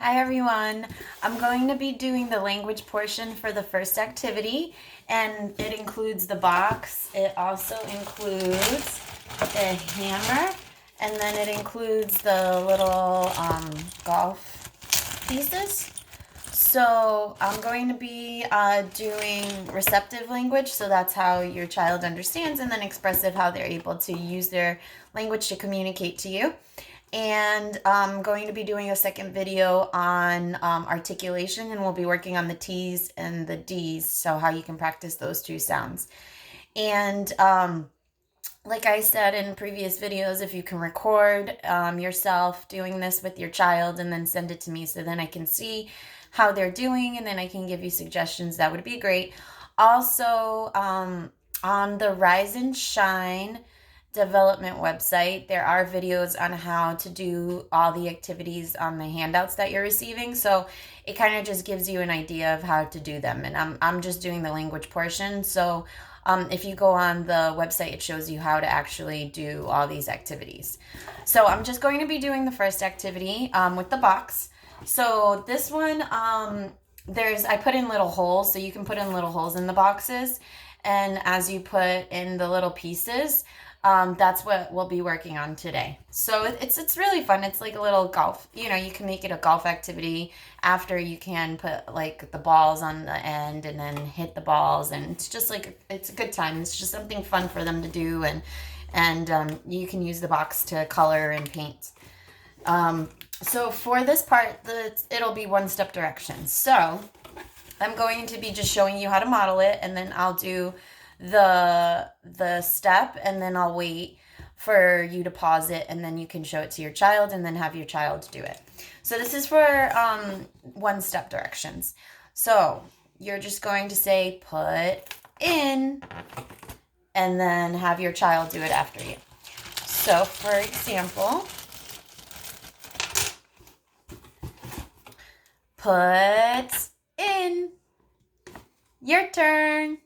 Hi everyone. I'm going to be doing the language portion for the first activity, and it includes the box. It also includes a hammer, and then it includes the little golf pieces. So I'm going to be doing receptive language, so that's how your child understands, and then expressive, how they're able to use their language to communicate to you. And I'm going to be doing a second video on articulation, and we'll be working on the T's and the D's, so how you can practice those two sounds. And like I said in previous videos, if you can record yourself doing this with your child and then send it to me so then I can see how they're doing and then I can give you suggestions, that would be great. Also, on the Rise and Shine development website, there are videos on how to do all the activities on the handouts that you're receiving. So it kind of just gives you an idea of how to do them. And I'm just doing the language portion. So if you go on the website, it shows you how to actually do all these activities. So I'm just going to be doing the first activity with the box. So this one, I put in little holes, so you can put in little holes in the boxes. And as you put in the little pieces, that's what we'll be working on today. So it's really fun. It's like a little golf. You know, you can make it a golf activity. After, you can put like the balls on the end and then hit the balls, and it's just like it's a good time. It's just something fun for them to do, and you can use the box to color and paint. So for this part, it'll be one-step directions. So I'm going to be just showing you how to model it, and then I'll do the step, and then I'll wait for you to pause it, and then you can show it to your child and then have your child do it. So this is for one-step directions. So you're just going to say put in, and then have your child do it after you. So for example, put in. Your turn.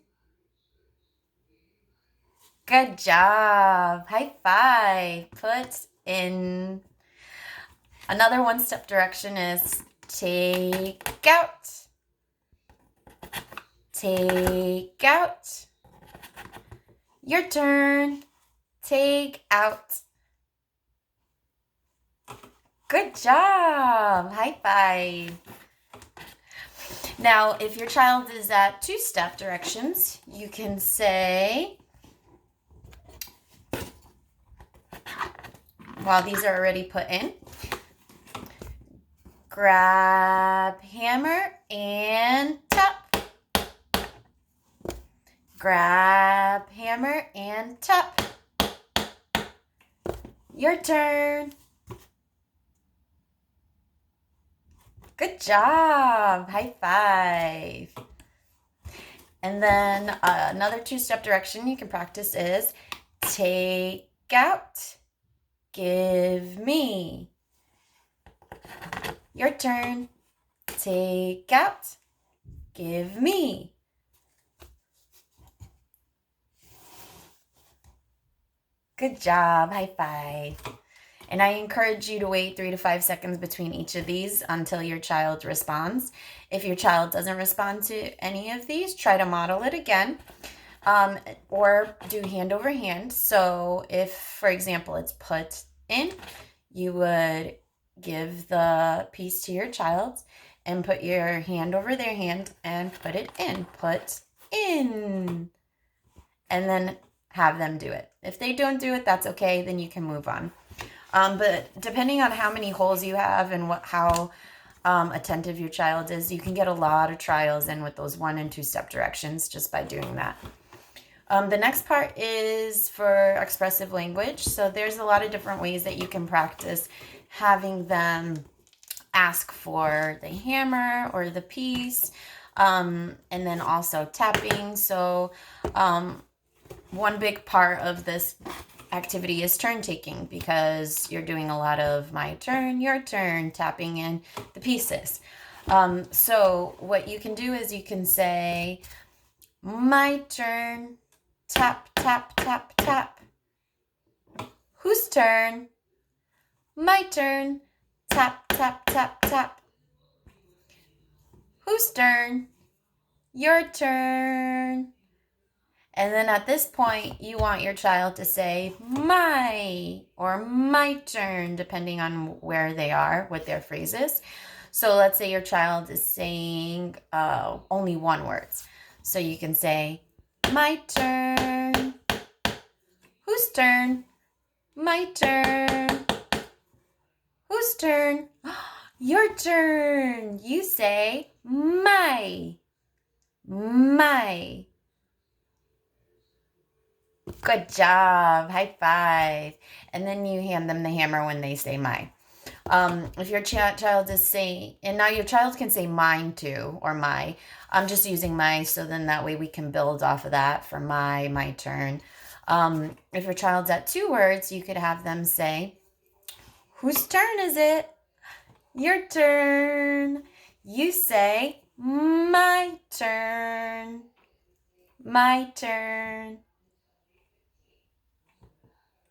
Good job. High five. Put in. Another one-step direction is take out. Take out. Your turn. Take out. Good job. High five. Now, if your child is at two-step directions, you can say, while these are already put in, grab hammer and tap. Grab hammer and tap. Your turn. Good job. High five. And then another two-step direction you can practice is take out, give me. Your turn. Take out, give me. Good job. High five. And I encourage you to wait 3 to 5 seconds between each of these until your child responds. If your child doesn't respond to any of these, try to model it again, or do hand over hand. So if, for example, it's put in, you would give the piece to your child and put your hand over their hand and put it in. Put in. And then have them do it. If they don't do it, that's okay. Then you can move on. But depending on how many holes you have and how attentive your child is, you can get a lot of trials in with those one and two-step directions just by doing that. The next part is for expressive language. So there's a lot of different ways that you can practice having them ask for the hammer or the piece, and then also tapping. So one big part of this activity is turn taking, because you're doing a lot of my turn, your turn, tapping in the pieces. So what you can do is you can say, my turn, tap, tap, tap, tap. Whose turn? My turn, tap, tap, tap, tap. Whose turn? Your turn. And then at this point, you want your child to say my or my turn, depending on where they are with their phrases. So let's say your child is saying only one word. So you can say my turn. Whose turn? My turn. Whose turn? Your turn. You say my. My. Good job. High five. And then you hand them the hammer when they say my. If your child is saying, and now your child can say mine too, or my. I'm just using my, so then that way we can build off of that for my turn. If your child's at 2 words, you could have them say, whose turn is it? Your turn. You say, my turn. My turn.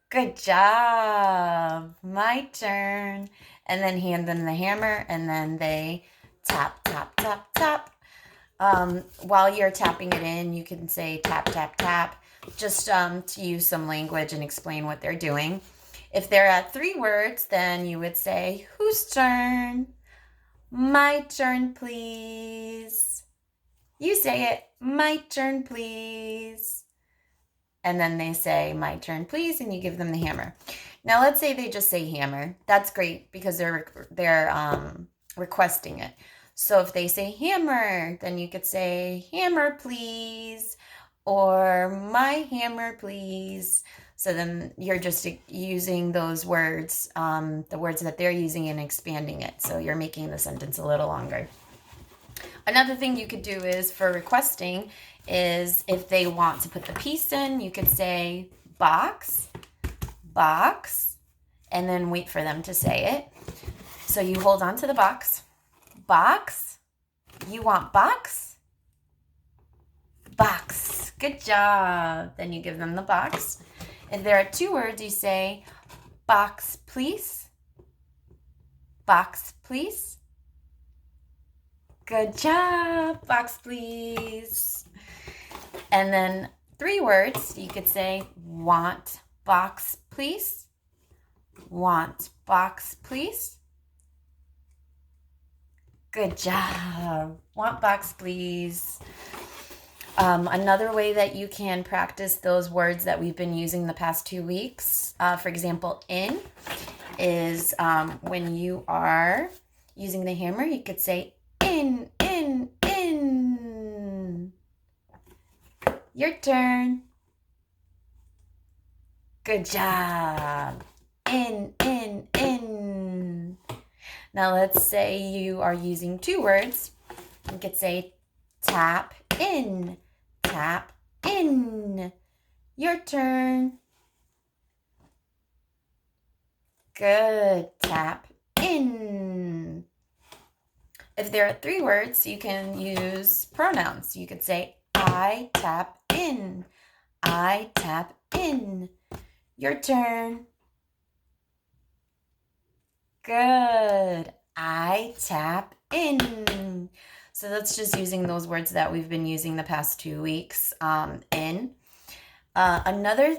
Good job. My turn. And then hand them the hammer, and then they tap, tap, tap, tap. While you're tapping it in, you can say tap, tap, tap, just to use some language and explain what they're doing. If they're at 3 words, then you would say, whose turn? My turn, please. You say it, my turn, please. And then they say, my turn, please, and you give them the hammer. Now, let's say they just say hammer. That's great because they're requesting it. So if they say hammer, then you could say, hammer, please, or my hammer, please. So then you're just using those words, the words that they're using, and expanding it. So you're making the sentence a little longer. Another thing you could do is for requesting is if they want to put the piece in, you could say box, box, and then wait for them to say it. So you hold on to the box. Box. You want box? Box. Good job. Then you give them the box. If there are 2 words, you say box, please. Box, please. Good job. Box, please. And then 3 words, you could say want box, please. Want box, please. Good job. Want box, please. Another way that you can practice those words that we've been using the past 2 weeks, for example, in, is when you are using the hammer, you could say in, in, in. Your turn. Good job. In, in, in. Now let's say you are using 2 words. You could say tap in, tap in. Your turn. Good. Tap in. If there are 3 words, you can use pronouns. You could say I tap in. I tap in. Your turn. Good. I tap in. So that's just using those words that we've been using the past 2 weeks in. Another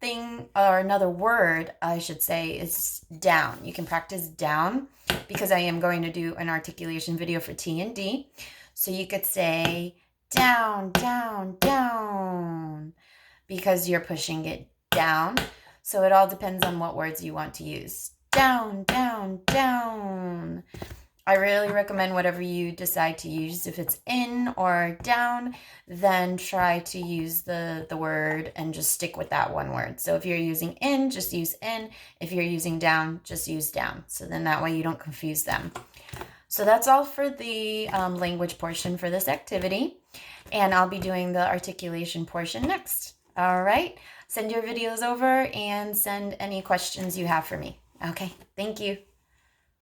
thing, or another word, I should say, is down. You can practice down because I am going to do an articulation video for T and D. So you could say down, down, down, because you're pushing it down. So it all depends on what words you want to use. Down, down, down. I really recommend whatever you decide to use. If it's in or down, then try to use the word and just stick with that one word. So if you're using in, just use in. If you're using down, just use down. So then that way you don't confuse them. So that's all for the language portion for this activity. And I'll be doing the articulation portion next. All right. Send your videos over and send any questions you have for me. Okay. Thank you.